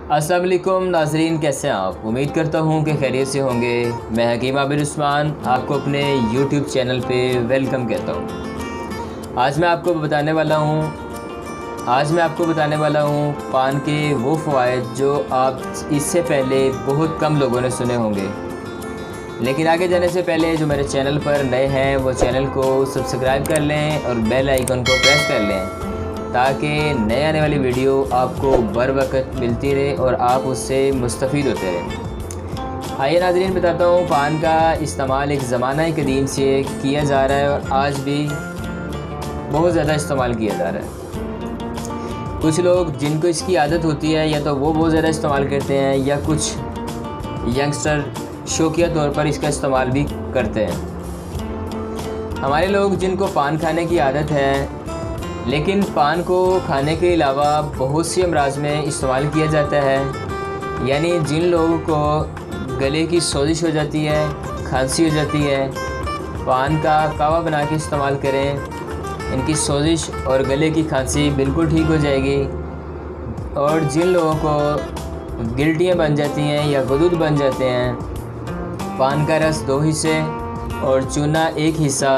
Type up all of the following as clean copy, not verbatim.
अस्सलाम वालेकुम नाजरीन, कैसे हैं आप। उम्मीद करता हूँ कि खैरियत से होंगे। मैं हकीम आबिद उस्मान आपको अपने यूट्यूब चैनल पे वेलकम कहता हूँ। आज मैं आपको बताने वाला हूँ पान के वो फ़वाइद जो आप इससे पहले बहुत कम लोगों ने सुने होंगे। लेकिन आगे जाने से पहले जो मेरे चैनल पर नए हैं वो चैनल को सब्सक्राइब कर लें और बेल आइकन को प्रेस कर लें ताकि नए आने वाली वीडियो आपको बर वक्त मिलती रहे और आप उससे मुस्तफ़ीद होते रहें। आइए नाज़रीन, बताता हूँ पान का इस्तेमाल एक ज़माना कदीम से किया जा रहा है और आज भी बहुत ज़्यादा इस्तेमाल किया जा रहा है। कुछ लोग जिनको इसकी आदत होती है या तो वो बहुत ज़्यादा इस्तेमाल करते हैं या कुछ यंगस्टर शौकिया तौर पर इसका इस्तेमाल भी करते हैं। हमारे लोग जिनको पान खाने की आदत है, लेकिन पान को खाने के अलावा बहुत सी अमराज में इस्तेमाल किया जाता है। यानी जिन लोगों को गले की सोजिश हो जाती है, खांसी हो जाती है, पान का कावा बना के इस्तेमाल करें, इनकी सोजिश और गले की खांसी बिल्कुल ठीक हो जाएगी। और जिन लोगों को गिल्टियाँ बन जाती हैं या गुदुद बन जाते हैं, पान का रस 2 हिस्से और चूना 1 हिस्सा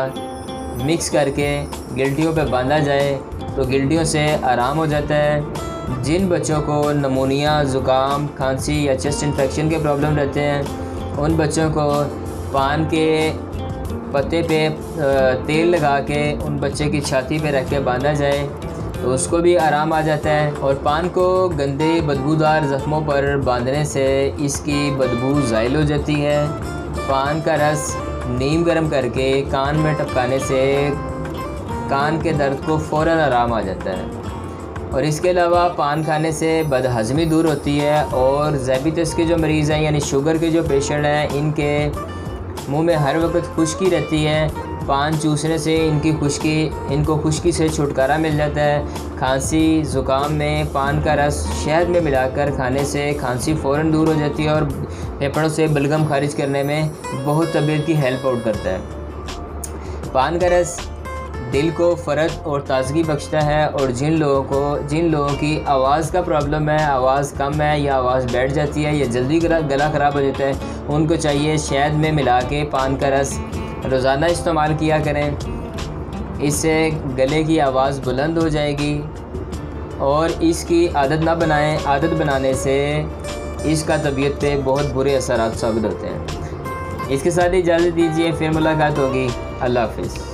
मिक्स करके गिल्टियों पे बांधा जाए तो गिल्टियों से आराम हो जाता है। जिन बच्चों को नमूनिया, ज़ुकाम, खांसी या चेस्ट इन्फेक्शन के प्रॉब्लम रहते हैं, उन बच्चों को पान के पत्ते पे तेल लगा के उन बच्चे की छाती पे रख के बांधा जाए तो उसको भी आराम आ जाता है। और पान को गंदे बदबूदार ज़ख्मों पर बांधने से इसकी बदबू ज़ाइल हो जाती है। पान का रस नीम गर्म करके कान में टपकाने से कान के दर्द को फ़ौरन आराम आ जाता है। और इसके अलावा पान खाने से बदहज़मी दूर होती है और ज़ायबितिस के जो मरीज़ हैं यानी शुगर के जो पेशेंट हैं, इनके मुंह में हर वक्त खुश्की रहती है। पान चूसने से इनको खुश्की से छुटकारा मिल जाता है। खांसी ज़ुकाम में पान का रस शहद में मिलाकर खाने से खांसी फ़ौरन दूर हो जाती है और फेफड़ों से बलगम खारिज करने में बहुत तबीयत की हेल्प आउट करता है। पान का रस दिल को फ़रत और ताज़गी बख्शता है। और जिन लोगों की आवाज़ का प्रॉब्लम है, आवाज़ कम है या आवाज़ बैठ जाती है या जल्दी गला ख़राब हो जाता है, उनको चाहिए शहद में मिला के पान का रस रोज़ाना इस्तेमाल किया करें। इससे गले की आवाज़ बुलंद हो जाएगी। और इसकी आदत ना बनाएं, आदत बनाने से इसका तबीयत पे बहुत बुरे असरात साबित होते हैं। इसके साथ ही इजाज़त दीजिए, फिर मुलाकात होगी। अल्लाह हाफ़िज़।